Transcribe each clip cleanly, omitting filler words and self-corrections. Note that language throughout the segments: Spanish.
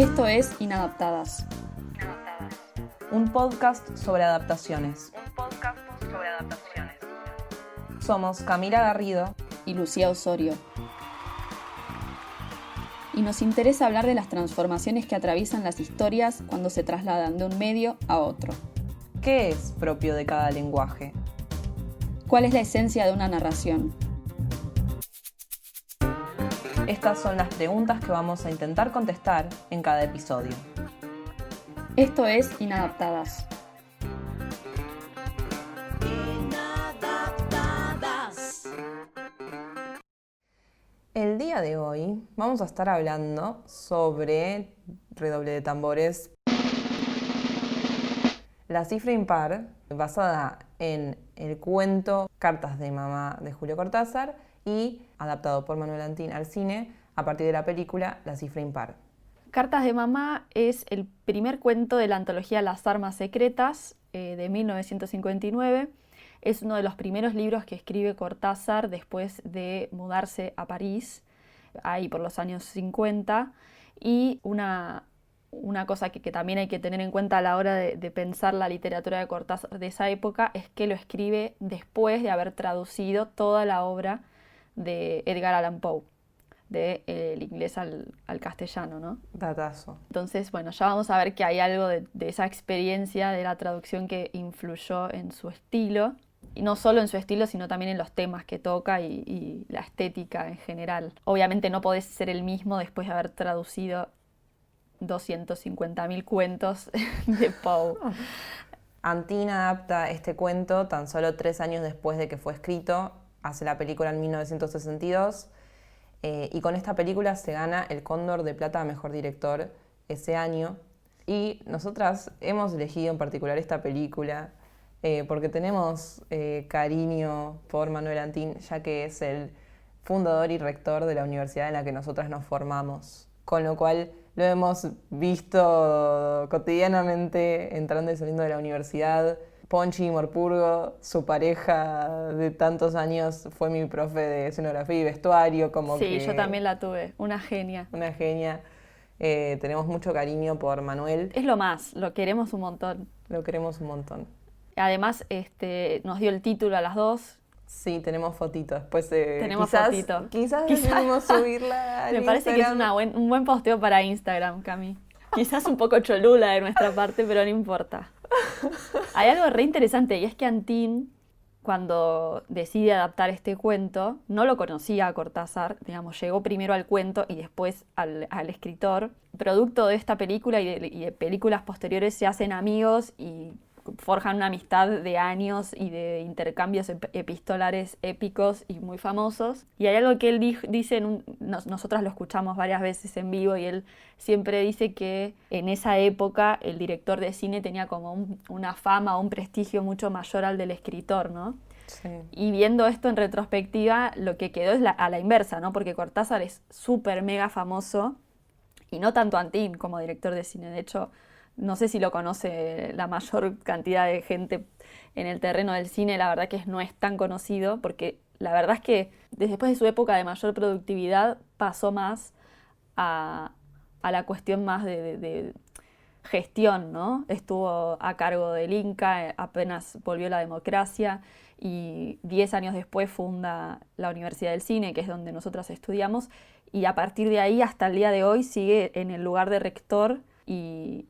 Esto es Inadaptadas. Un podcast sobre adaptaciones. Somos Camila Garrido Y Lucía Osorio. Y nos interesa hablar de las transformaciones que atraviesan las historias cuando se trasladan de un medio a otro. ¿Qué es propio de cada lenguaje? ¿Cuál es la esencia de una narración? Estas son las preguntas que vamos a intentar contestar en cada episodio. Esto es Inadaptadas. El día de hoy vamos a estar hablando sobre, redoble de tambores, La cifra impar, basada en el cuento Cartas de mamá de Julio Cortázar y adaptado por Manuel Antín al cine a partir de la película La cifra impar. Cartas de mamá es el primer cuento de la antología Las armas secretas de 1959. Es uno de los primeros libros que escribe Cortázar después de mudarse a París, ahí por los años 50. Y una cosa que también hay que tener en cuenta a la hora de pensar la literatura de Cortázar de esa época es que lo escribe después de haber traducido toda la obra de Edgar Allan Poe, del inglés al castellano, ¿no? Datazo. Entonces, bueno, ya vamos a ver que hay algo de esa experiencia de la traducción que influyó en su estilo. Y no solo en su estilo, sino también en los temas que toca y la estética en general. Obviamente no podés ser el mismo después de haber traducido 250.000 cuentos de Poe. Antín adapta este cuento tan solo 3 años después de que fue escrito, hace la película en 1962, y con esta película se gana el Cóndor de Plata a Mejor Director ese año. Y nosotras hemos elegido en particular esta película porque tenemos cariño por Manuel Antín, ya que es el fundador y rector de la universidad en la que nosotras nos formamos. Con lo cual lo hemos visto cotidianamente entrando y saliendo de la universidad. Ponchi Morpurgo, su pareja de tantos años, fue mi profe de escenografía y vestuario. Sí, yo también la tuve, una genia. Una genia. Tenemos mucho cariño por Manuel. Es lo más, lo queremos un montón. Lo queremos un montón. Además, nos dio el título a las dos. Sí, tenemos fotito. Después tenemos quizás, fotito. Quizás decidimos subirla al Me parece Instagram. que es un buen posteo para Instagram, Cami. Quizás un poco cholula de nuestra parte, pero no importa. Hay algo re interesante y es que Antín, cuando decide adaptar este cuento, no lo conocía a Cortázar, digamos, llegó primero al cuento y después al escritor. Producto de esta película y de películas posteriores se hacen amigos y forjan una amistad de años y de intercambios epistolares épicos y muy famosos. Y hay algo que él dice, nosotras lo escuchamos varias veces en vivo, y él siempre dice que en esa época el director de cine tenía como una fama o un prestigio mucho mayor al del escritor, ¿no? Sí. Y viendo esto en retrospectiva, lo que quedó es a la inversa, ¿no? Porque Cortázar es súper mega famoso, y no tanto Antín como director de cine. De hecho, no sé si lo conoce la mayor cantidad de gente en el terreno del cine, la verdad que no es tan conocido, porque la verdad es que después de su época de mayor productividad pasó más a la cuestión más de gestión, ¿no? Estuvo a cargo del Inca, apenas volvió la democracia, y 10 años después funda la Universidad del Cine, que es donde nosotras estudiamos, y a partir de ahí hasta el día de hoy sigue en el lugar de rector y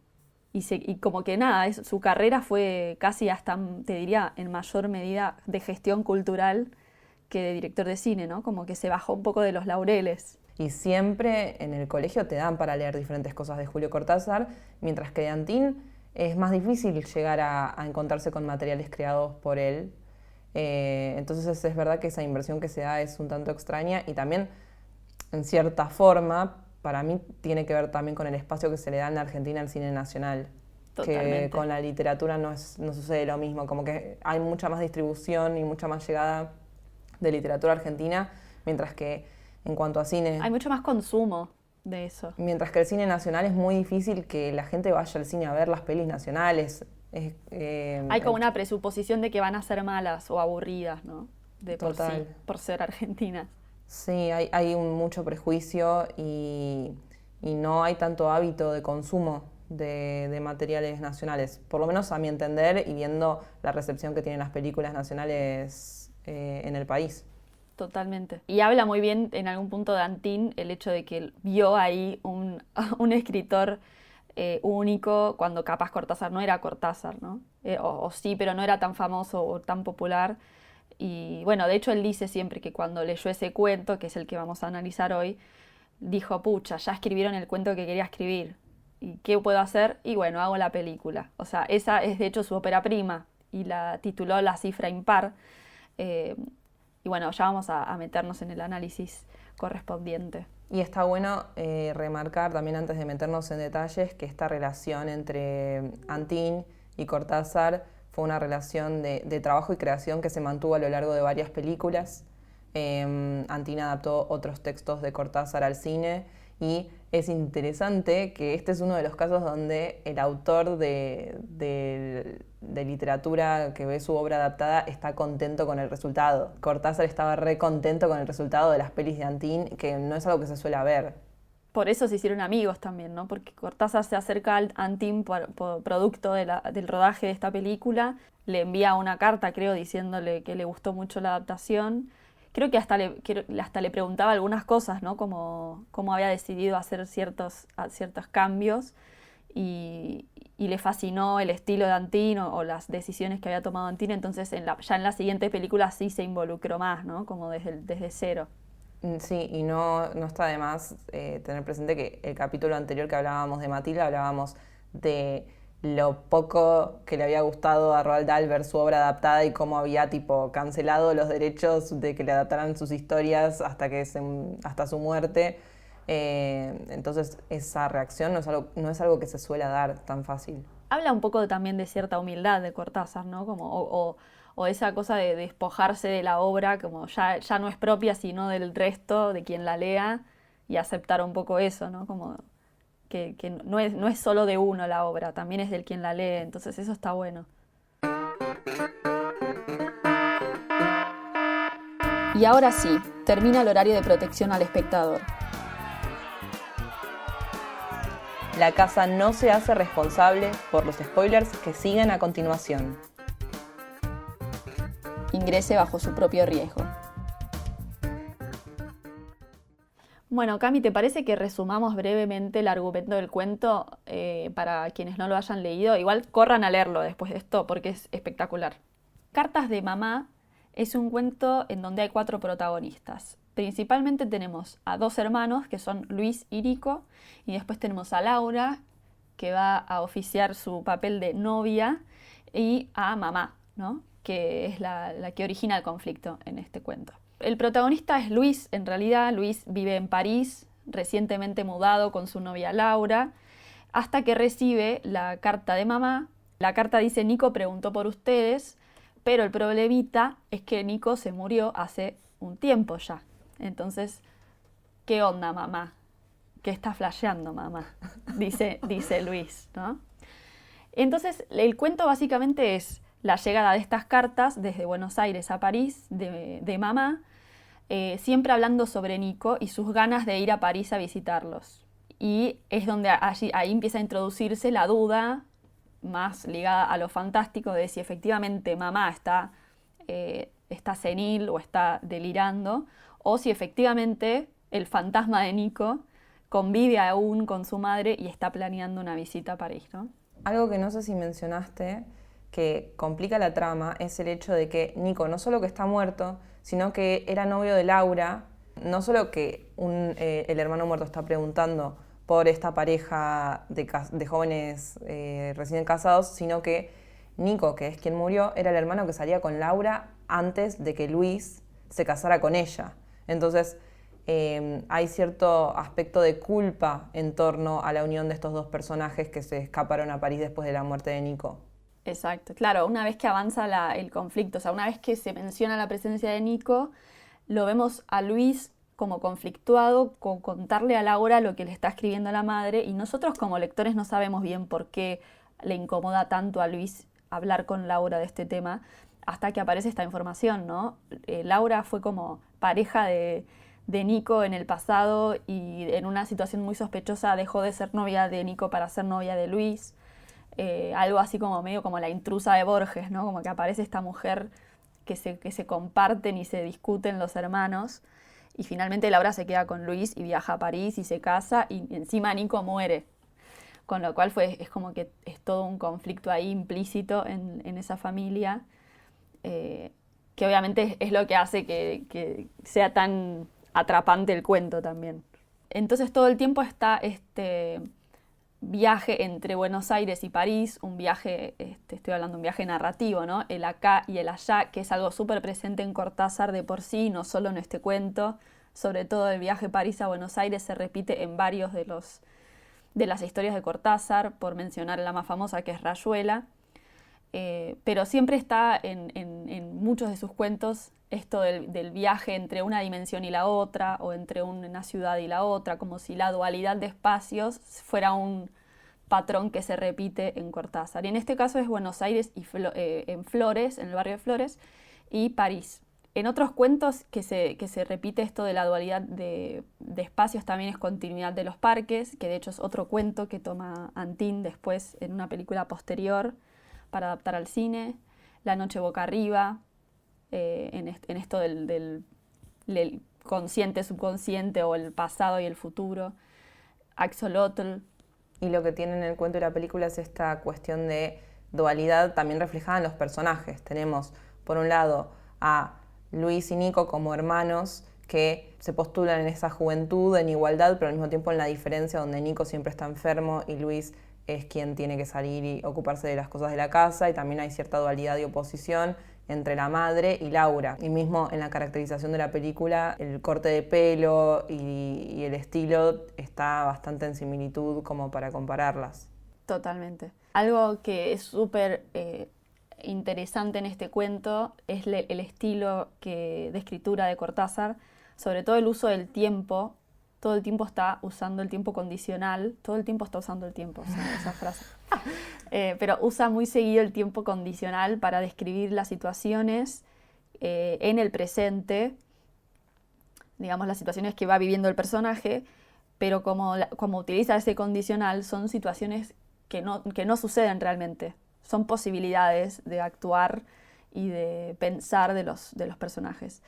como que nada, su carrera fue casi hasta, te diría, en mayor medida de gestión cultural que de director de cine, ¿no? Como que se bajó un poco de los laureles. Y siempre en el colegio te dan para leer diferentes cosas de Julio Cortázar, mientras que de Antín es más difícil llegar a encontrarse con materiales creados por él. Entonces es verdad que esa inversión que se da es un tanto extraña, y también, en cierta forma, para mí tiene que ver también con el espacio que se le da en Argentina al cine nacional. Totalmente. Que con la literatura no sucede lo mismo, como que hay mucha más distribución y mucha más llegada de literatura argentina, mientras que en cuanto a cine... Hay mucho más consumo de eso. Mientras que el cine nacional es muy difícil que la gente vaya al cine a ver las pelis nacionales. Hay como una presuposición de que van a ser malas o aburridas, ¿no? De por Total. sí, por ser argentinas. Sí, hay mucho prejuicio y y no hay tanto hábito de consumo de materiales nacionales, por lo menos a mi entender y viendo la recepción que tienen las películas nacionales en el país. Totalmente. Y habla muy bien en algún punto de Antín el hecho de que él vio ahí un escritor único cuando capaz Cortázar no era Cortázar, ¿no? O sí, pero no era tan famoso o tan popular. Y bueno, de hecho él dice siempre que cuando leyó ese cuento, que es el que vamos a analizar hoy, dijo, pucha, ya escribieron el cuento que quería escribir. ¿Y qué puedo hacer? Y bueno, hago la película. O sea, esa es de hecho su ópera prima y la tituló La cifra impar. Eh, y bueno, ya vamos a meternos en el análisis correspondiente. Y está bueno remarcar también antes de meternos en detalles que esta relación entre Antín y Cortázar fue una relación de trabajo y creación que se mantuvo a lo largo de varias películas. Antín adaptó otros textos de Cortázar al cine y es interesante que este es uno de los casos donde el autor de literatura que ve su obra adaptada está contento con el resultado. Cortázar estaba re contento con el resultado de las pelis de Antín, que no es algo que se suele ver. Por eso se hicieron amigos también, ¿no? Porque Cortázar se acerca al Antín producto del rodaje de esta película, le envía una carta, creo, diciéndole que le gustó mucho la adaptación. Creo que hasta le preguntaba algunas cosas, ¿no? Como cómo había decidido hacer ciertos cambios y le fascinó el estilo de Antín o las decisiones que había tomado Antín, entonces ya en la siguiente película sí se involucró más, ¿no? Como desde cero. Sí, y no está de más tener presente que el capítulo anterior que hablábamos de Matilda, hablábamos de lo poco que le había gustado a Roald Dahl ver su obra adaptada y cómo había tipo cancelado los derechos de que le adaptaran sus historias hasta su muerte. Entonces esa reacción no es algo que se suele dar tan fácil. Habla un poco también de cierta humildad de Cortázar, ¿no? O esa cosa de despojarse de la obra, como ya no es propia, sino del resto, de quien la lea, y aceptar un poco eso, ¿no? Como que no es solo de uno la obra, también es del quien la lee, entonces eso está bueno. Y ahora sí, termina el horario de protección al espectador. La casa no se hace responsable por los spoilers que siguen a continuación. Ingrese bajo su propio riesgo. Bueno, Cami, ¿te parece que resumamos brevemente el argumento del cuento para quienes no lo hayan leído? Igual corran a leerlo después de esto porque es espectacular. Cartas de mamá es un cuento en donde hay 4 protagonistas. Principalmente tenemos a 2 hermanos que son Luis y Nico, y después tenemos a Laura, que va a oficiar su papel de novia, y a mamá, ¿no? Que es la que origina el conflicto en este cuento. El protagonista es Luis, en realidad. Luis vive en París, recientemente mudado con su novia Laura, hasta que recibe la carta de mamá. La carta dice: Nico preguntó por ustedes, pero el problemita es que Nico se murió hace un tiempo ya. Entonces, ¿qué onda, mamá? ¿Qué está flasheando, mamá? Dice Luis, ¿no? Entonces, el cuento básicamente es la llegada de estas cartas desde Buenos Aires a París de mamá, siempre hablando sobre Nico y sus ganas de ir a París a visitarlos. Y es donde ahí empieza a introducirse la duda más ligada a lo fantástico de si efectivamente mamá está senil o está delirando, o si efectivamente el fantasma de Nico convive aún con su madre y está planeando una visita a París, ¿no? Algo que no sé si mencionaste, que complica la trama, es el hecho de que Nico no solo que está muerto, sino que era novio de Laura. No solo que el hermano muerto está preguntando por esta pareja de jóvenes recién casados, sino que Nico, que es quien murió, era el hermano que salía con Laura antes de que Luis se casara con ella. Entonces hay cierto aspecto de culpa en torno a la unión de estos dos personajes que se escaparon a París después de la muerte de Nico. Exacto, claro, una vez que avanza el conflicto, o sea, una vez que se menciona la presencia de Nico, lo vemos a Luis como conflictuado con contarle a Laura lo que le está escribiendo a la madre, y nosotros como lectores no sabemos bien por qué le incomoda tanto a Luis hablar con Laura de este tema hasta que aparece esta información, ¿no? Laura fue como pareja de de Nico en el pasado y en una situación muy sospechosa dejó de ser novia de Nico para ser novia de Luis. Algo así como medio como la intrusa de Borges, ¿no? Como que aparece esta mujer que se comparten y se discuten los hermanos. Y finalmente Laura se queda con Luis y viaja a París y se casa y encima Nico muere. Con lo cual es como que es todo un conflicto ahí implícito en esa familia, que obviamente es lo que hace que sea tan atrapante el cuento también. Entonces todo el tiempo está este viaje entre Buenos Aires y París, un viaje, estoy hablando de un viaje narrativo, ¿no? El acá y el allá, que es algo súper presente en Cortázar de por sí, no solo en este cuento. Sobre todo el viaje París a Buenos Aires se repite en varios de las historias de Cortázar, por mencionar la más famosa que es Rayuela. Pero siempre está en muchos de sus cuentos esto del viaje entre una dimensión y la otra, o entre una ciudad y la otra, como si la dualidad de espacios fuera un patrón que se repite en Cortázar. Y en este caso es Buenos Aires y en Flores, en el barrio de Flores, y París. En otros cuentos que se repite esto de la dualidad de espacios también es Continuidad de los parques, que de hecho es otro cuento que toma Antin después en una película posterior para adaptar al cine. La noche boca arriba, en esto del consciente, subconsciente, o el pasado y el futuro. Axolotl. Y lo que tiene en el cuento y la película es esta cuestión de dualidad también reflejada en los personajes. Tenemos, por un lado, a Luis y Nico como hermanos que se postulan en esa juventud, en igualdad, pero al mismo tiempo en la diferencia donde Nico siempre está enfermo y Luis es quien tiene que salir y ocuparse de las cosas de la casa, y también hay cierta dualidad y oposición entre la madre y Laura. Y mismo en la caracterización de la película, el corte de pelo y el estilo está bastante en similitud como para compararlas. Totalmente. Algo que es súper interesante en este cuento es el estilo de escritura de Cortázar, sobre todo el uso del tiempo. Todo el tiempo está usando el tiempo condicional, todo el tiempo está usando el tiempo, o sea, esa frase. Pero usa muy seguido el tiempo condicional para describir las situaciones en el presente, digamos las situaciones que va viviendo el personaje, pero como utiliza ese condicional son situaciones que no suceden realmente, son posibilidades de actuar y de pensar de los personajes.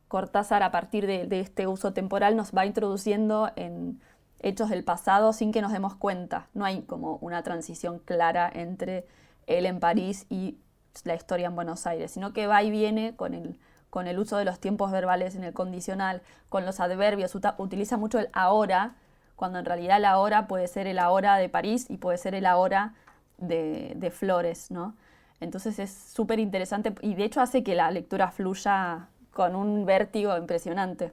Cortázar, a partir de este uso temporal, nos va introduciendo en hechos del pasado sin que nos demos cuenta. No hay como una transición clara entre él en París y la historia en Buenos Aires, sino que va y viene con el uso de los tiempos verbales en el condicional, con los adverbios. Utiliza mucho el ahora, cuando en realidad el ahora puede ser el ahora de París y puede ser el ahora de Flores, ¿no? Entonces es súper interesante y de hecho hace que la lectura fluya con un vértigo impresionante.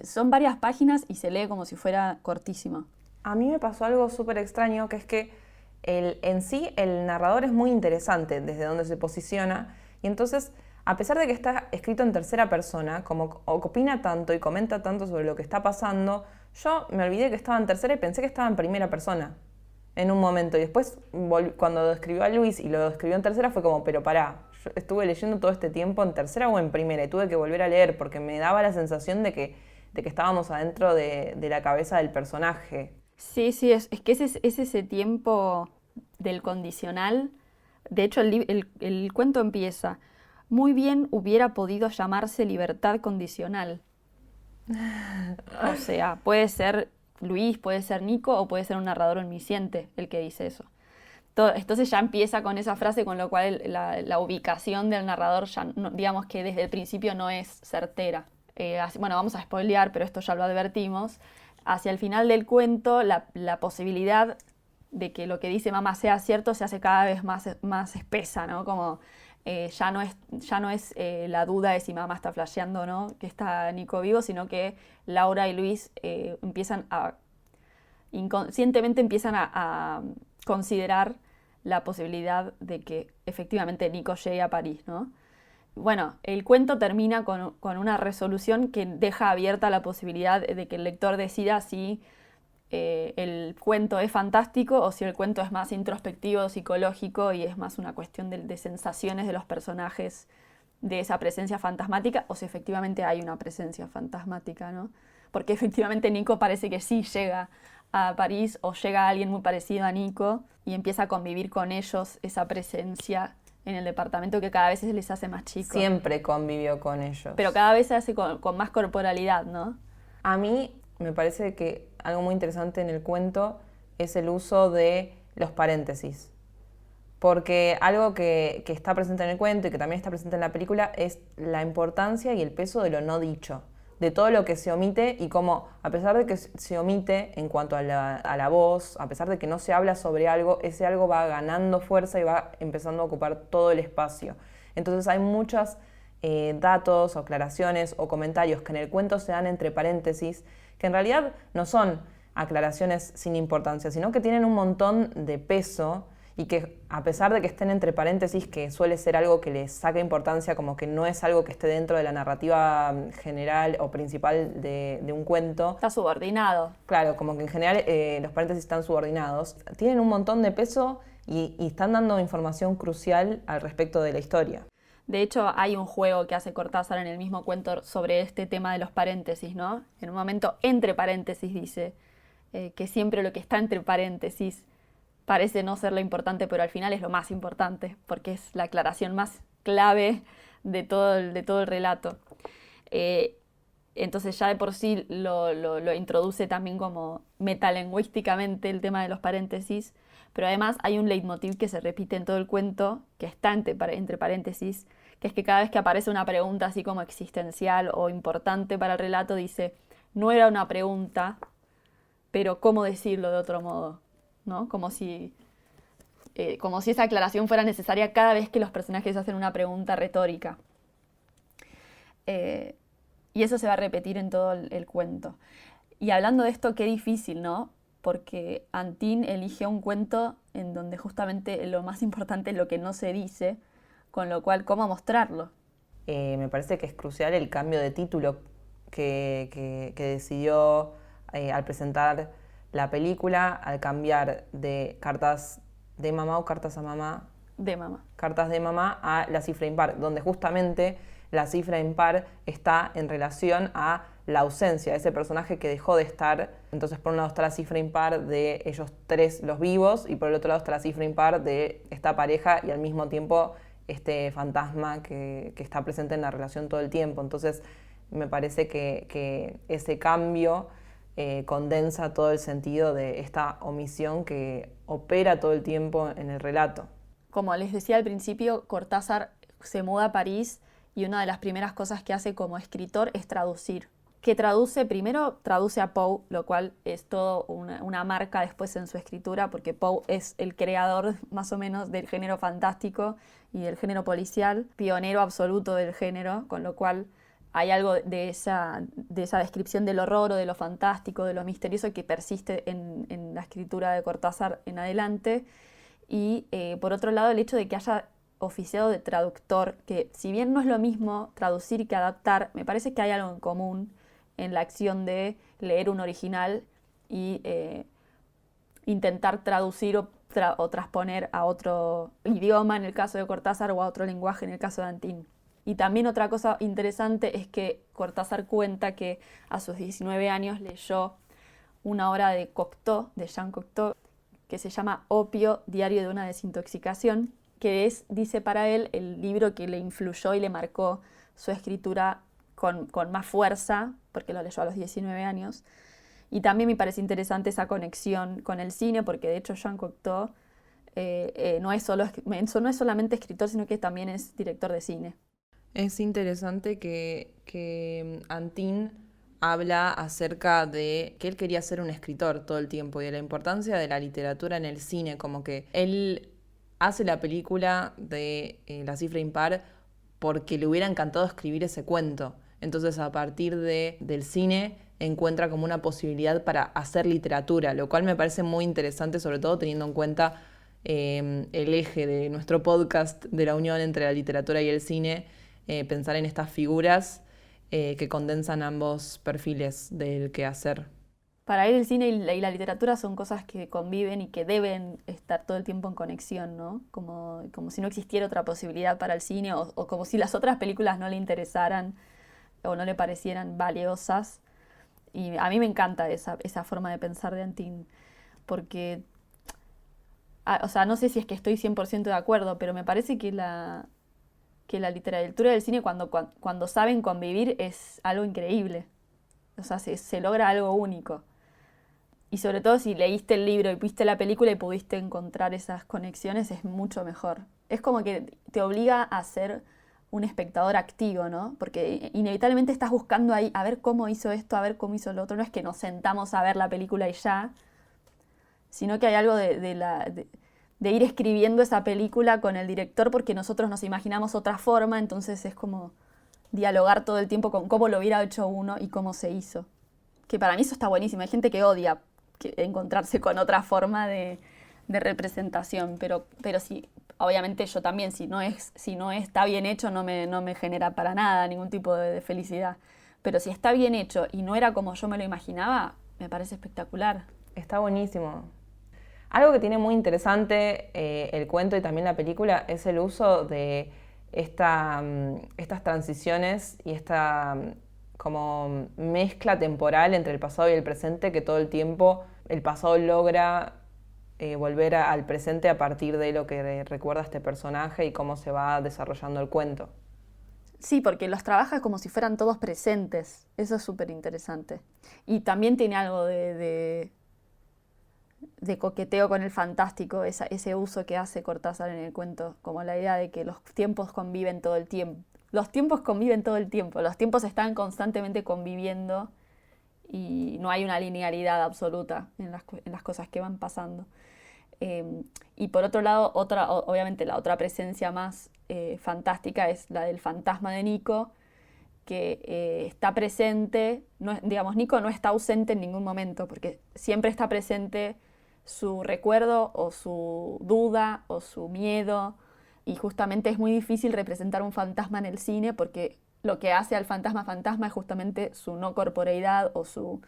Son varias páginas y se lee como si fuera cortísimo. A mí me pasó algo súper extraño, que es que en sí el narrador es muy interesante desde donde se posiciona, y entonces, a pesar de que está escrito en tercera persona, como opina tanto y comenta tanto sobre lo que está pasando, yo me olvidé que estaba en tercera y pensé que estaba en primera persona en un momento, y después cuando escribió a Luis y lo escribió en tercera fue como, pero pará, yo estuve leyendo todo este tiempo en tercera o en primera y tuve que volver a leer porque me daba la sensación de que estábamos adentro de la cabeza del personaje. Sí, es que es ese tiempo del condicional. De hecho, el cuento empieza, muy bien hubiera podido llamarse libertad condicional. O sea, puede ser Luis, puede ser Nico o puede ser un narrador omnisciente el que dice eso. Entonces ya empieza con esa frase, con lo cual la ubicación del narrador ya digamos que desde el principio no es certera. Bueno, vamos a spoilear, pero esto ya lo advertimos. Hacia el final del cuento, la posibilidad de que lo que dice mamá sea cierto se hace cada vez más espesa, ¿no? Como ya no es la duda de si mamá está flasheando o no, que está Nico vivo, sino que Laura y Luis inconscientemente empiezan a considerar la posibilidad de que efectivamente Nico llegue a París, ¿no? Bueno, el cuento termina con una resolución que deja abierta la posibilidad de que el lector decida si el cuento es fantástico o si el cuento es más introspectivo, psicológico y es más una cuestión de sensaciones de los personajes de esa presencia fantasmática o si efectivamente hay una presencia fantasmática, ¿no? Porque efectivamente Nico parece que sí llega a París o llega alguien muy parecido a Nico y empieza a convivir con ellos esa presencia en el departamento que cada vez se les hace más chico. Siempre convivió con ellos. Pero cada vez se hace con más corporalidad, ¿no? A mí me parece que algo muy interesante en el cuento es el uso de los paréntesis. Porque algo que está presente en el cuento y que también está presente en la película es la importancia y el peso de lo no dicho, de todo lo que se omite y cómo, a pesar de que se omite en cuanto a la voz, a pesar de que no se habla sobre algo, ese algo va ganando fuerza y va empezando a ocupar todo el espacio. Entonces hay muchos datos o aclaraciones o comentarios que en el cuento se dan entre paréntesis, que en realidad no son aclaraciones sin importancia, sino que tienen un montón de peso y que a pesar de que estén entre paréntesis, que suele ser algo que les saca importancia, como que no es algo que esté dentro de la narrativa general o principal de un cuento. Está subordinado. Claro, como que en general los paréntesis están subordinados. Tienen un montón de peso y están dando información crucial al respecto de la historia. De hecho, hay un juego que hace Cortázar en el mismo cuento sobre este tema de los paréntesis, ¿no? En un momento, entre paréntesis, dice que siempre lo que está entre paréntesis parece no ser lo importante, pero al final es lo más importante, porque es la aclaración más clave de todo el relato. Entonces ya de por sí lo introduce también como metalingüísticamente el tema de los paréntesis, pero además hay un leitmotiv que se repite en todo el cuento, que está entre paréntesis, que es que cada vez que aparece una pregunta así como existencial o importante para el relato, dice, no era una pregunta, pero ¿cómo decirlo de otro modo? ¿No? Como si esa aclaración fuera necesaria cada vez que los personajes hacen una pregunta retórica. Y eso se va a repetir en todo el cuento. Y hablando de esto, qué difícil, ¿no? Porque Antin elige un cuento en donde justamente lo más importante es lo que no se dice, con lo cual, ¿cómo mostrarlo? Me parece que es crucial el cambio de título que decidió al presentar la película, al cambiar de cartas de mamá o cartas a mamá. De mamá. Cartas de mamá a la cifra impar, donde justamente la cifra impar está en relación a la ausencia, ese personaje que dejó de estar. Entonces, por un lado está la cifra impar de ellos tres, los vivos, y por el otro lado está la cifra impar de esta pareja y al mismo tiempo este fantasma que está presente en la relación todo el tiempo. Entonces, me parece que ese cambio condensa todo el sentido de esta omisión que opera todo el tiempo en el relato. Como les decía al principio, Cortázar se muda a París y una de las primeras cosas que hace como escritor es traducir. Que primero traduce a Poe, lo cual es todo una marca después en su escritura, porque Poe es el creador más o menos del género fantástico y del género policial, pionero absoluto del género, con lo cual hay algo de esa descripción del horror o de lo fantástico, de lo misterioso que persiste en la escritura de Cortázar en adelante. Y por otro lado, el hecho de que haya oficiado de traductor, que si bien no es lo mismo traducir que adaptar, me parece que hay algo en común en la acción de leer un original y intentar traducir o transponer a otro idioma en el caso de Cortázar o a otro lenguaje en el caso de Antin. Y también otra cosa interesante es que Cortázar cuenta que a sus 19 años leyó una obra de Cocteau, de Jean Cocteau, que se llama Opio, Diario de una desintoxicación, que es, dice para él, el libro que le influyó y le marcó su escritura con más fuerza, porque lo leyó a los 19 años. Y también me parece interesante esa conexión con el cine, porque de hecho Jean Cocteau no es solamente escritor, sino que también es director de cine. Es interesante que Antin habla acerca de que él quería ser un escritor todo el tiempo y de la importancia de la literatura en el cine, como que él hace la película de La cifra impar porque le hubiera encantado escribir ese cuento. Entonces, a partir del cine encuentra como una posibilidad para hacer literatura, lo cual me parece muy interesante, sobre todo teniendo en cuenta el eje de nuestro podcast de la unión entre la literatura y el cine, pensar en estas figuras que condensan ambos perfiles del quehacer. Para él el cine y la literatura son cosas que conviven y que deben estar todo el tiempo en conexión, ¿no? Como si no existiera otra posibilidad para el cine o como si las otras películas no le interesaran o no le parecieran valiosas. Y a mí me encanta esa forma de pensar de Antin, porque, o sea, no sé si es que estoy 100% de acuerdo, pero me parece que la literatura del cine cuando saben convivir es algo increíble. O sea, se logra algo único. Y sobre todo si leíste el libro y viste la película y pudiste encontrar esas conexiones, es mucho mejor. Es como que te obliga a ser un espectador activo, ¿no? Porque inevitablemente estás buscando ahí a ver cómo hizo esto, a ver cómo hizo lo otro. No es que nos sentamos a ver la película y ya, sino que hay algo de ir escribiendo esa película con el director porque nosotros nos imaginamos otra forma, entonces es como dialogar todo el tiempo con cómo lo hubiera hecho uno y cómo se hizo. Que para mí eso está buenísimo. Hay gente que odia encontrarse con otra forma de representación, pero sí, obviamente yo también, si no está bien hecho, no me genera para nada ningún tipo de felicidad. Pero si está bien hecho y no era como yo me lo imaginaba, me parece espectacular. Está buenísimo. Algo que tiene muy interesante el cuento y también la película es el uso de estas transiciones y esta como mezcla temporal entre el pasado y el presente, que todo el tiempo el pasado logra volver al presente a partir de lo que recuerda este personaje y cómo se va desarrollando el cuento. Sí, porque los trabaja como si fueran todos presentes. Eso es súper interesante. Y también tiene algo de coqueteo con el fantástico, ese uso que hace Cortázar en el cuento, como la idea de que los tiempos conviven todo el tiempo. Los tiempos conviven todo el tiempo, los tiempos están constantemente conviviendo y no hay una linealidad absoluta en las cosas que van pasando. Y por otro lado, obviamente la otra presencia más fantástica es la del fantasma de Nico, que está presente, digamos, Nico no está ausente en ningún momento, porque siempre está presente su recuerdo o su duda o su miedo, y justamente es muy difícil representar un fantasma en el cine porque lo que hace al fantasma es justamente su no corporeidad o su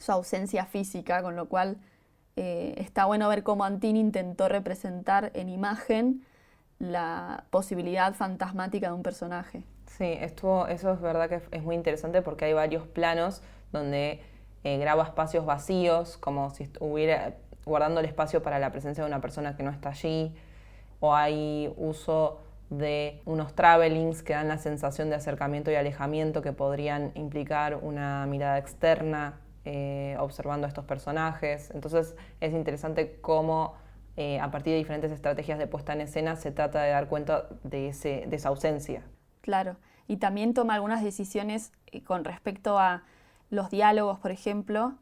ausencia física, con lo cual está bueno ver cómo Antin intentó representar en imagen la posibilidad fantasmática de un personaje. Sí, eso es verdad que es muy interesante porque hay varios planos donde graba espacios vacíos, como si estuviera guardando el espacio para la presencia de una persona que no está allí, o hay uso de unos travelings que dan la sensación de acercamiento y alejamiento que podrían implicar una mirada externa observando a estos personajes. Entonces es interesante cómo a partir de diferentes estrategias de puesta en escena se trata de dar cuenta de esa ausencia. Claro, y también toma algunas decisiones con respecto a los diálogos, por ejemplo,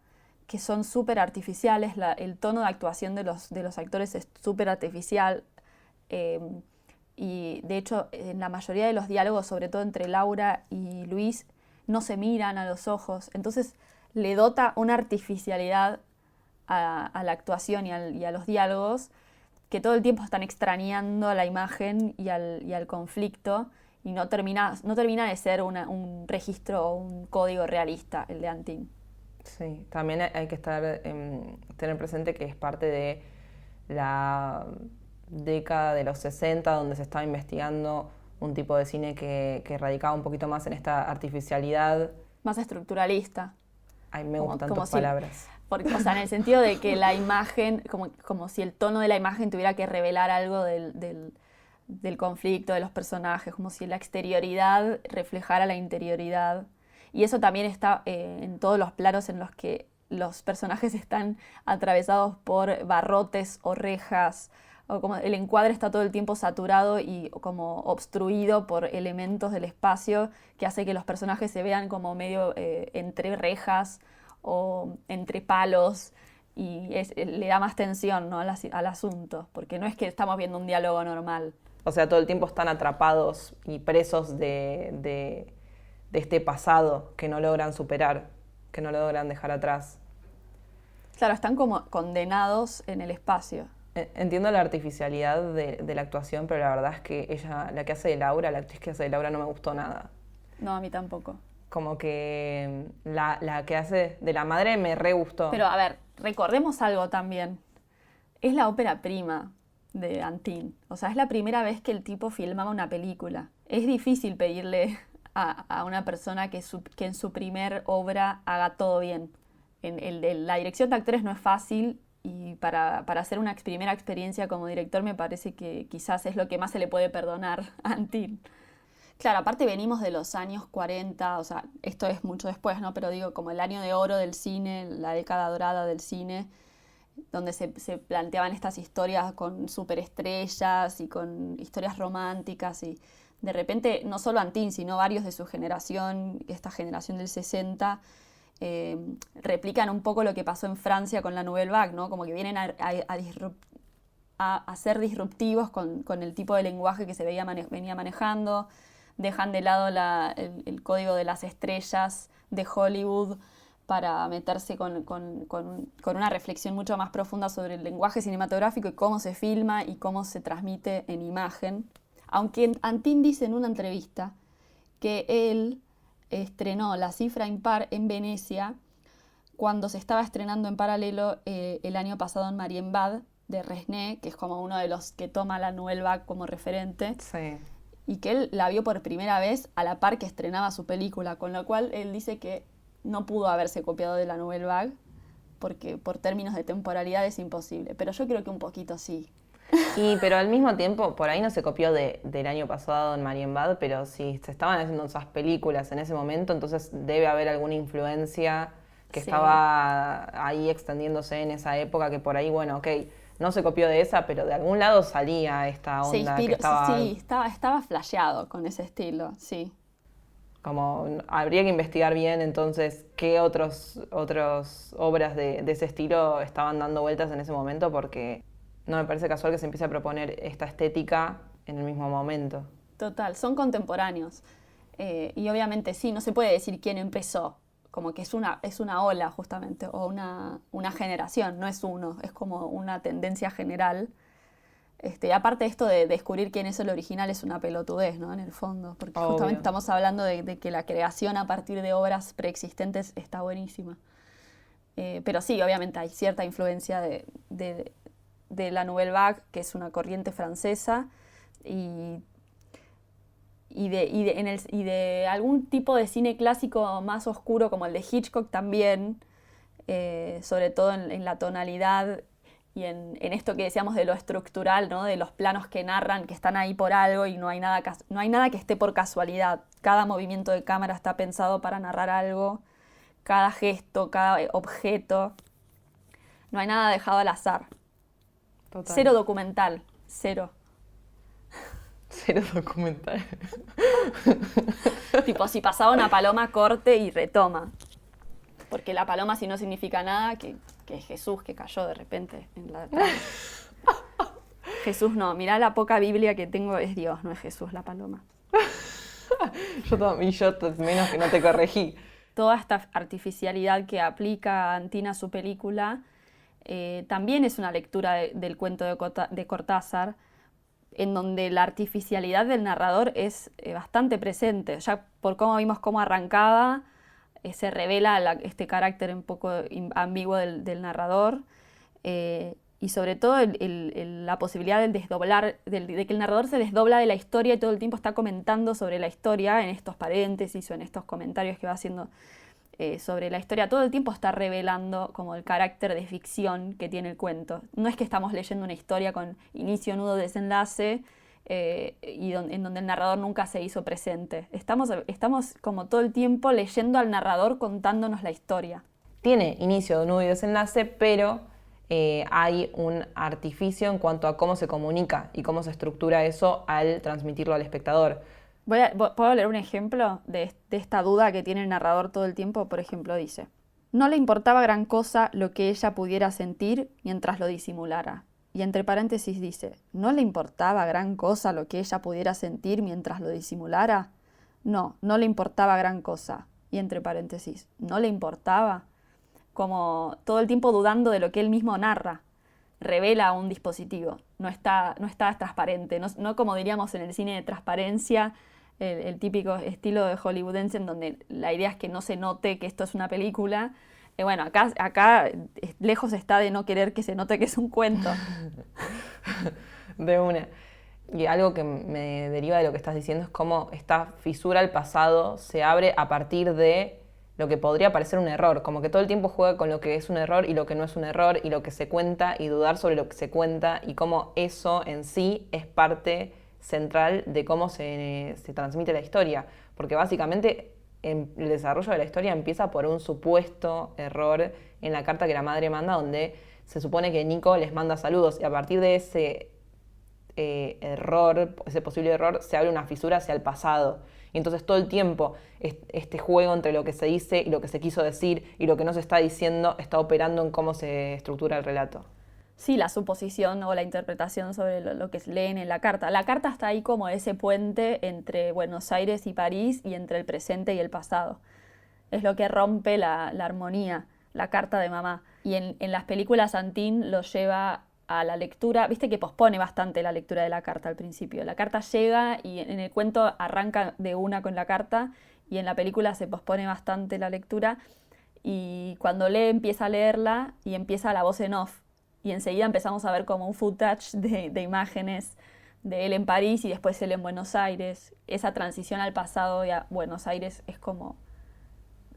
que son súper artificiales. El tono de actuación de los actores es súper artificial. Y de hecho, en la mayoría de los diálogos, sobre todo entre Laura y Luis, no se miran a los ojos. Entonces le dota una artificialidad a la actuación y a los diálogos que todo el tiempo están extrañando a la imagen y al conflicto. Y no termina de ser un registro o un código realista el de Antin. Sí, también hay que tener presente que es parte de la década de los 60 donde se estaba investigando un tipo de cine que radicaba un poquito más en esta artificialidad. Más estructuralista. Ay, me gustan tus palabras. Porque, o sea, en el sentido de que la imagen, como si el tono de la imagen tuviera que revelar algo del conflicto, de los personajes, como si la exterioridad reflejara la interioridad. Y eso también está en todos los planos en los que los personajes están atravesados por barrotes o rejas, o como el encuadre está todo el tiempo saturado y como obstruido por elementos del espacio que hace que los personajes se vean como medio entre rejas o entre palos, y le da más tensión, ¿no? al asunto, porque no es que estamos viendo un diálogo normal. O sea, todo el tiempo están atrapados y presos de este pasado que no logran superar, que no logran dejar atrás. Claro, están como condenados en el espacio. Entiendo la artificialidad de la actuación, pero la verdad es que ella, la que hace de Laura, la actriz que hace de Laura, no me gustó nada. No, a mí tampoco. como que la que hace de la madre me re gustó. Pero a ver, recordemos algo también. Es la ópera prima de Antin. O sea, es la primera vez que el tipo filmaba una película. Es difícil pedirle a una persona que en su primer obra haga todo bien. La dirección de actores no es fácil y para hacer una primera experiencia como director me parece que quizás es lo que más se le puede perdonar a Antin. Claro, aparte venimos de los años 40, o sea, esto es mucho después, ¿no? Pero digo, como el año de oro del cine, la década dorada del cine, donde se planteaban estas historias con superestrellas y con historias románticas y de repente no solo Antin, sino varios de su generación, esta generación del 60, replican un poco lo que pasó en Francia con la Nouvelle Vague, ¿no? Como que vienen a ser disruptivos con el tipo de lenguaje que se venía manejando, dejan de lado el código de las estrellas de Hollywood para meterse con una reflexión mucho más profunda sobre el lenguaje cinematográfico y cómo se filma y cómo se transmite en imagen. Aunque Antin dice en una entrevista que él estrenó La cifra impar en Venecia cuando se estaba estrenando en paralelo el año pasado en Marienbad de Resnais, que es como uno de los que toma la Nouvelle Vague como referente. Sí. Y que él la vio por primera vez a la par que estrenaba su película, con lo cual él dice que no pudo haberse copiado de la Nouvelle Vague, porque por términos de temporalidad es imposible, pero yo creo que un poquito sí. Pero al mismo tiempo, por ahí no se copió del año pasado en Marienbad, pero si se estaban haciendo esas películas en ese momento, entonces debe haber alguna influencia que Sí. estaba ahí extendiéndose en esa época, que por ahí, bueno, ok, no se copió de esa, pero de algún lado salía esta Se onda inspiró, que estaba... sí, estaba flasheado con ese estilo, sí. Como habría que investigar bien entonces qué otras obras de ese estilo estaban dando vueltas en ese momento, porque no me parece casual que se empiece a proponer esta estética en el mismo momento. Total, son contemporáneos. Y obviamente sí, no se puede decir quién empezó, como que es una ola justamente, o una generación, no es uno, es como una tendencia general. Y aparte esto de descubrir quién es el original es una pelotudez, ¿no? En el fondo, porque Obvio. justamente estamos hablando de que la creación a partir de obras preexistentes está buenísima. Pero sí, obviamente hay cierta influencia de la Nouvelle Vague, que es una corriente francesa, y de algún tipo de cine clásico más oscuro como el de Hitchcock también, sobre todo en la tonalidad y en esto que decíamos de lo estructural, ¿no? De los planos que narran, que están ahí por algo y no hay nada que esté por casualidad. Cada movimiento de cámara está pensado para narrar algo, cada gesto, cada objeto. No hay nada dejado al azar. Total. Cero documental, cero. Cero documental. Tipo, si pasaba una paloma, corte y retoma. Porque la paloma, si no significa nada, que es Jesús que cayó de repente en la trama. Jesús no, mirá la poca Biblia que tengo, es Dios, no es Jesús la paloma. Yo menos que no te corregí. Toda esta artificialidad que aplica Antin a su película también es una lectura del cuento de Cortázar, en donde la artificialidad del narrador es bastante presente. Ya por cómo vimos cómo arrancaba, se revela este carácter un poco ambiguo del narrador, y sobre todo la posibilidad del desdoblar, de que el narrador se desdobla de la historia y todo el tiempo está comentando sobre la historia en estos paréntesis o en estos comentarios que va haciendo sobre la historia. Todo el tiempo está revelando como el carácter de ficción que tiene el cuento. No es que estamos leyendo una historia con inicio, nudo, desenlace, en donde el narrador nunca se hizo presente. Estamos como todo el tiempo leyendo al narrador contándonos la historia. Tiene inicio, nudo y desenlace, pero hay un artificio en cuanto a cómo se comunica y cómo se estructura eso al transmitirlo al espectador. ¿Puedo leer un ejemplo de esta duda que tiene el narrador todo el tiempo? Por ejemplo, dice: no le importaba gran cosa lo que ella pudiera sentir mientras lo disimulara. Y entre paréntesis dice: ¿no le importaba gran cosa lo que ella pudiera sentir mientras lo disimulara? No, no le importaba gran cosa. Y entre paréntesis, ¿no le importaba? Como todo el tiempo dudando de lo que él mismo narra. Revela un dispositivo, no está transparente, no como diríamos en el cine de transparencia, el típico estilo de hollywoodense en donde la idea es que no se note que esto es una película. Bueno, acá lejos está de no querer que se note que es un cuento. De una. Y algo que me deriva de lo que estás diciendo es cómo esta fisura al pasado se abre a partir de lo que podría parecer un error, como que todo el tiempo juega con lo que es un error y lo que no es un error y lo que se cuenta y dudar sobre lo que se cuenta y cómo eso en sí es parte central de cómo se transmite la historia, porque básicamente el desarrollo de la historia empieza por un supuesto error en la carta que la madre manda, donde se supone que Nico les manda saludos y a partir de ese error, ese posible error, se abre una fisura hacia el pasado. Y entonces todo el tiempo este juego entre lo que se dice y lo que se quiso decir y lo que no se está diciendo está operando en cómo se estructura el relato. Sí, la suposición o la interpretación sobre lo que se leen en la carta. La carta está ahí como ese puente entre Buenos Aires y París y entre el presente y el pasado. Es lo que rompe la armonía, la carta de mamá. Y en las películas Antin lo lleva a la lectura, viste que pospone bastante la lectura de la carta al principio. La carta llega y en el cuento arranca de una con la carta y en la película se pospone bastante la lectura y cuando lee empieza a leerla y empieza la voz en off y enseguida empezamos a ver como un footage de imágenes de él en París y después él en Buenos Aires. Esa transición al pasado y a Buenos Aires es como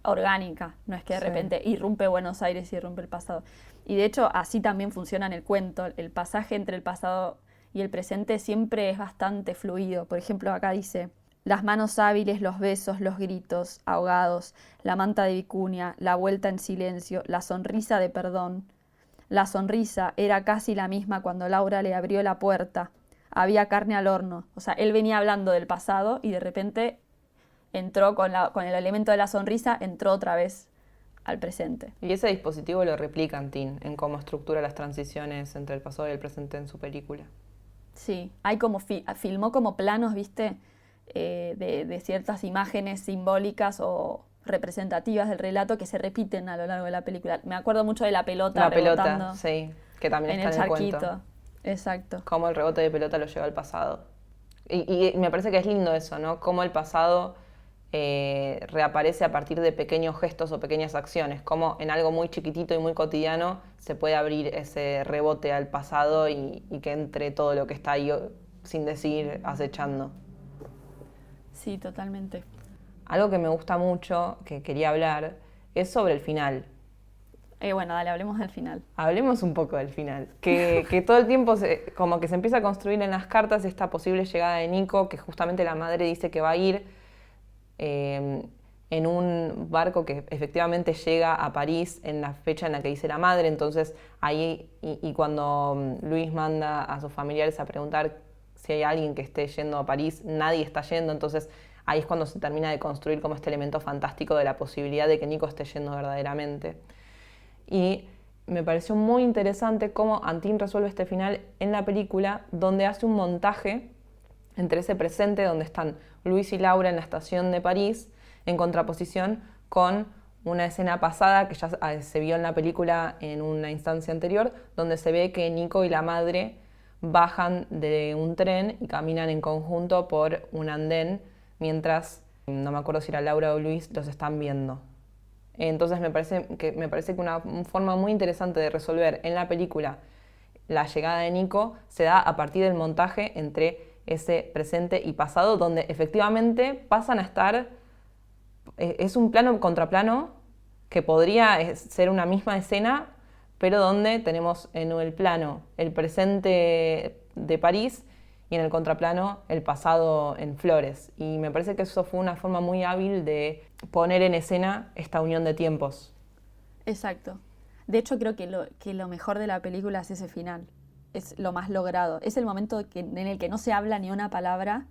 orgánica, no es que de repente irrumpe Buenos Aires y irrumpe el pasado. Y de hecho así también funciona en el cuento, el pasaje entre el pasado y el presente siempre es bastante fluido. Por ejemplo, acá dice, las manos hábiles, los besos, los gritos, ahogados, la manta de vicuña, la vuelta en silencio, la sonrisa de perdón. La sonrisa era casi la misma cuando Laura le abrió la puerta. Había carne al horno. O sea, él venía hablando del pasado y de repente entró con el elemento de la sonrisa, entró otra vez al presente. Y ese dispositivo lo replica Antin en cómo estructura las transiciones entre el pasado y el presente en su película. Sí, hay como filmó como planos, ¿viste? De ciertas imágenes simbólicas o representativas del relato que se repiten a lo largo de la película. Me acuerdo mucho de la pelota rebotando sí, que también en está el en el charquito. cuento. Exacto. Cómo el rebote de pelota lo lleva al pasado. Y me parece que es lindo eso, ¿no? Cómo el pasado reaparece a partir de pequeños gestos o pequeñas acciones. Cómo en algo muy chiquitito y muy cotidiano se puede abrir ese rebote al pasado y que entre todo lo que está ahí sin decir, acechando. Sí, totalmente. Algo que me gusta mucho, que quería hablar, es sobre el final. Bueno, dale, hablemos del final. Hablemos un poco del final. Que todo el tiempo como que se empieza a construir en las cartas esta posible llegada de Nico, que justamente la madre dice que va a ir en un barco que efectivamente llega a París en la fecha en la que dice la madre. Entonces ahí, y cuando Luis manda a sus familiares a preguntar si hay alguien que esté yendo a París, nadie está yendo. Entonces ahí es cuando se termina de construir como este elemento fantástico de la posibilidad de que Nico esté yendo verdaderamente. Y me pareció muy interesante cómo Antin resuelve este final en la película, donde hace un montaje entre ese presente donde están Luis y Laura en la estación de París, en contraposición con una escena pasada que ya se vio en la película en una instancia anterior, donde se ve que Nico y la madre bajan de un tren y caminan en conjunto por un andén, mientras, no me acuerdo si era Laura o Luis, los están viendo. Entonces me parece que una forma muy interesante de resolver en la película la llegada de Nico se da a partir del montaje entre ese presente y pasado, donde efectivamente pasan a estar, es un plano contra plano que podría ser una misma escena, pero donde tenemos en el plano el presente de París y en el contraplano el pasado en Flores. Y me parece que eso fue una forma muy hábil de poner en escena esta unión de tiempos. Exacto. De hecho, creo que lo mejor de la película es ese final. Es lo más logrado. Es el momento en el que no se habla ni una palabra.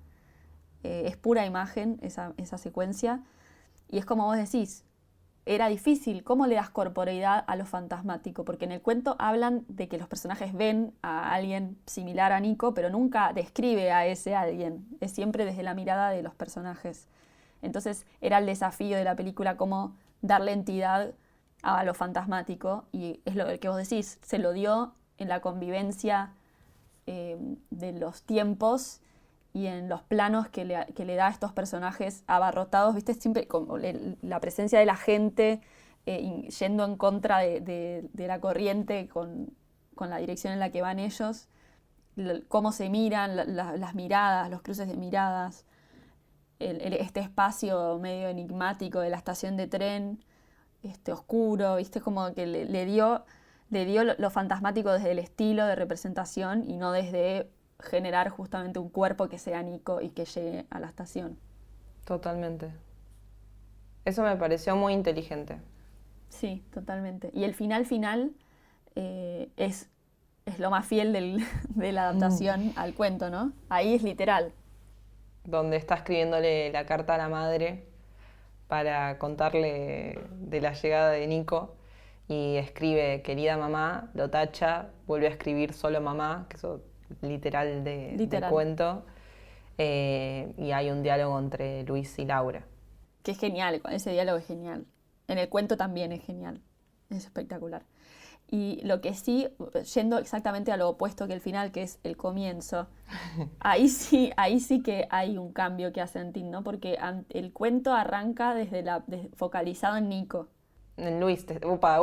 Es pura imagen esa secuencia. Y es como vos decís, era difícil. ¿Cómo le das corporeidad a lo fantasmático? Porque en el cuento hablan de que los personajes ven a alguien similar a Nico, pero nunca describe a ese alguien. Es siempre desde la mirada de los personajes. Entonces era el desafío de la película cómo darle entidad a lo fantasmático. Y es lo que vos decís, se lo dio en la convivencia de los tiempos y en los planos que le da a estos personajes abarrotados, ¿viste? Siempre como la presencia de la gente yendo en contra de la corriente con la dirección en la que van ellos, cómo se miran, las miradas, los cruces de miradas, este espacio medio enigmático de la estación de tren, oscuro, ¿viste? Como que le dio lo fantasmático desde el estilo de representación y no desde generar justamente un cuerpo que sea Nico y que llegue a la estación. Totalmente. Eso me pareció muy inteligente. Sí, totalmente. Y el final es lo más fiel de la adaptación al cuento, ¿no? Ahí es literal. Donde está escribiéndole la carta a la madre para contarle de la llegada de Nico y escribe querida mamá, lo tacha, vuelve a escribir solo mamá, que eso literal de cuento, y hay un diálogo entre Luis y Laura. Que es genial, ese diálogo es genial. En el cuento también es genial, es espectacular. Y lo que sí, yendo exactamente a lo opuesto que el final, que es el comienzo, ahí sí que hay un cambio que hace Antin, ¿no? Porque el cuento arranca focalizado en Nico. En Luis, upa,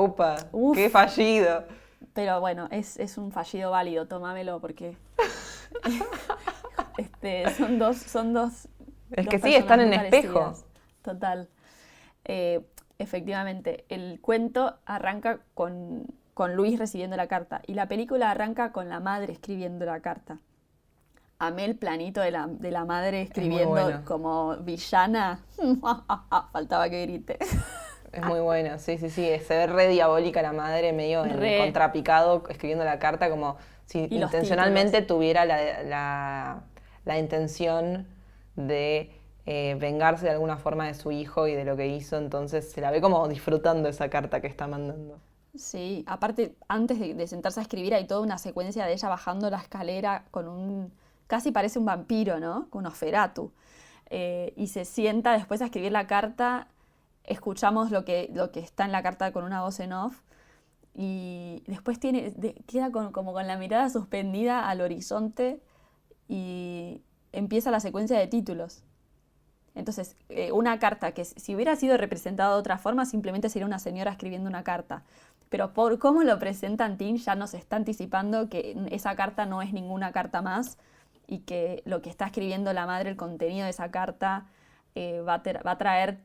Uf. qué fallido. Pero bueno, es un fallido válido, tómamelo, porque son dos. Es que sí, están en espejo. Parecidas. Total. Efectivamente, el cuento arranca con Luis recibiendo la carta y la película arranca con la madre escribiendo la carta. Amé el planito de la madre escribiendo como villana. Faltaba que grite. Es muy bueno, sí. Se ve re diabólica la madre, medio en contrapicado, escribiendo la carta como si intencionalmente tuviera la intención de vengarse de alguna forma de su hijo y de lo que hizo, entonces se la ve como disfrutando esa carta que está mandando. Sí, aparte, antes de sentarse a escribir hay toda una secuencia de ella bajando la escalera casi parece un vampiro, ¿no? Con Nosferatu. Y se sienta después a escribir la carta, escuchamos lo que está en la carta con una voz en off, y después queda como con la mirada suspendida al horizonte y empieza la secuencia de títulos. Entonces, una carta que si hubiera sido representada de otra forma, simplemente sería una señora escribiendo una carta. Pero por cómo lo presenta Antin, ya nos está anticipando que esa carta no es ninguna carta más y que lo que está escribiendo la madre, el contenido de esa carta, va a traer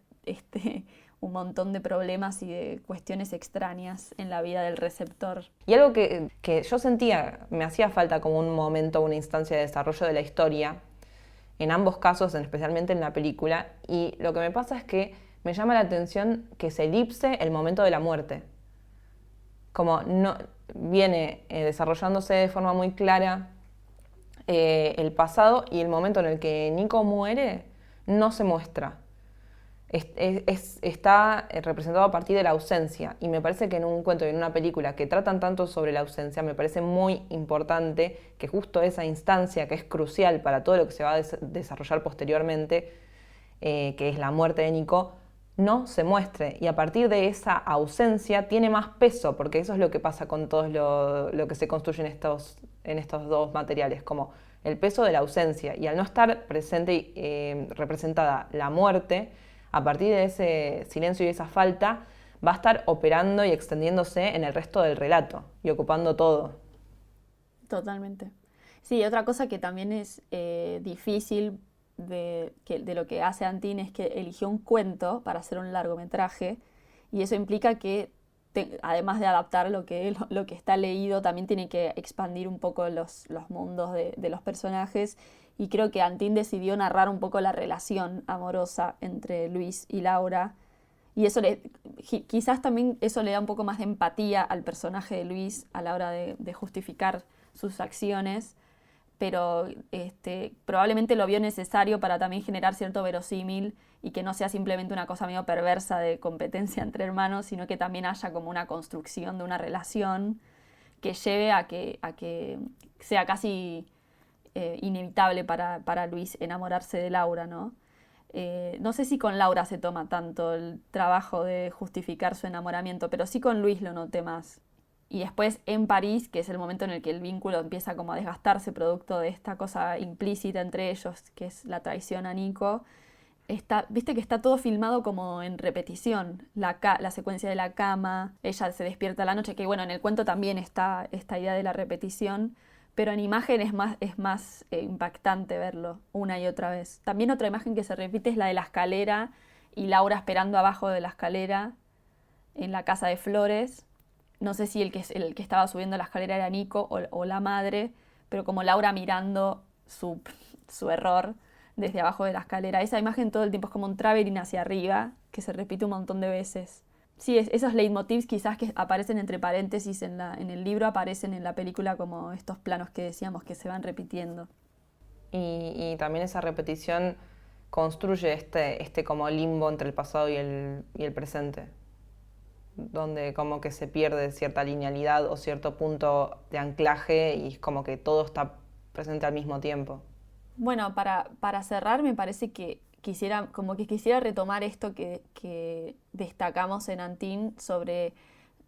un montón de problemas y de cuestiones extrañas en la vida del receptor. Y algo que yo sentía, me hacía falta como un momento, una instancia de desarrollo de la historia, en ambos casos, especialmente en la película, y lo que me pasa es que me llama la atención que se elipse el momento de la muerte. Como no viene desarrollándose de forma muy clara el pasado, y el momento en el que Nico muere no se muestra. Está representado a partir de la ausencia, y me parece que en un cuento y en una película que tratan tanto sobre la ausencia, me parece muy importante que justo esa instancia que es crucial para todo lo que se va a desarrollar posteriormente, que es la muerte de Nico, no se muestre, y a partir de esa ausencia tiene más peso, porque eso es lo que pasa con todo lo que se construye en estos dos materiales, como el peso de la ausencia, y al no estar presente y representada la muerte, a partir de ese silencio y esa falta, va a estar operando y extendiéndose en el resto del relato y ocupando todo. Totalmente. Sí, otra cosa que también es difícil de lo que hace Antin es que eligió un cuento para hacer un largometraje, y eso implica que además de adaptar lo que está leído, también tiene que expandir un poco los mundos de los personajes, y creo que Antin decidió narrar un poco la relación amorosa entre Luis y Laura, y eso quizás también eso le da un poco más de empatía al personaje de Luis a la hora de justificar sus acciones, pero probablemente lo vio necesario para también generar cierto verosímil y que no sea simplemente una cosa medio perversa de competencia entre hermanos, sino que también haya como una construcción de una relación que lleve a que sea casi inevitable para Luis enamorarse de Laura, ¿no? No sé si con Laura se toma tanto el trabajo de justificar su enamoramiento, pero sí con Luis lo noté más. Y después en París, que es el momento en el que el vínculo empieza como a desgastarse producto de esta cosa implícita entre ellos, que es la traición a Nico, viste que está todo filmado como en repetición, la secuencia de la cama, ella se despierta a la noche, que bueno, en el cuento también está esta idea de la repetición, pero en imagen es más impactante verlo una y otra vez. También otra imagen que se repite es la de la escalera y Laura esperando abajo de la escalera en la casa de Flores. No sé si el que estaba subiendo la escalera era Nico o la madre, pero como Laura mirando su error desde abajo de la escalera. Esa imagen todo el tiempo es como un traveling hacia arriba, que se repite un montón de veces. Sí, esos leitmotivs quizás que aparecen entre paréntesis en el libro, aparecen en la película como estos planos que decíamos que se van repitiendo. Y también esa repetición construye este como limbo entre el pasado y el presente, donde como que se pierde cierta linealidad o cierto punto de anclaje y es como que todo está presente al mismo tiempo. Bueno, para cerrar me parece que quisiera retomar esto que destacamos en Antin sobre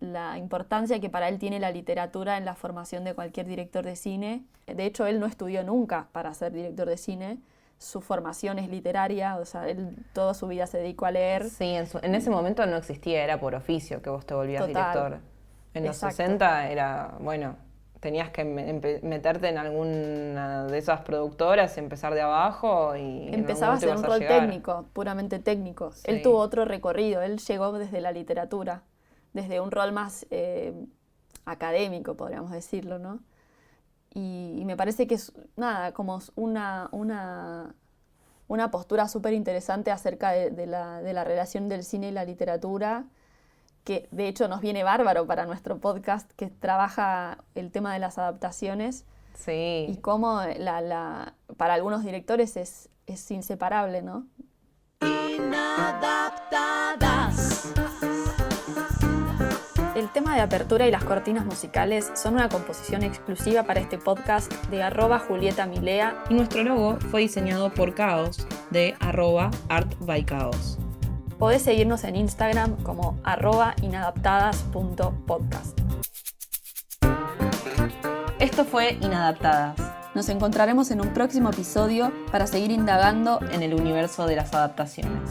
la importancia que para él tiene la literatura en la formación de cualquier director de cine. De hecho, él no estudió nunca para ser director de cine. Su formación es literaria, o sea, él toda su vida se dedicó a leer. Sí, en ese momento no existía, era por oficio que vos te volvías Total. director. En los Exacto. 60 era, bueno, tenías que meterte en alguna de esas productoras, empezar de abajo y empezaba a hacer un rol técnico, puramente técnico. Sí. Él tuvo otro recorrido, él llegó desde la literatura, desde un rol más académico, podríamos decirlo, ¿no? Y me parece que es, nada, como una postura súper interesante acerca de la relación del cine y la literatura, que de hecho nos viene bárbaro para nuestro podcast, que trabaja el tema de las adaptaciones. Sí. Y cómo para algunos directores es inseparable, ¿no? Inadaptadas. El tema de apertura y las cortinas musicales son una composición exclusiva para este podcast de @JulietaMilea. Y nuestro logo fue diseñado por Caos, de @artbycaos. Podés seguirnos en Instagram como @inadaptadas.podcast. Esto fue Inadaptadas. Nos encontraremos en un próximo episodio para seguir indagando en el universo de las adaptaciones.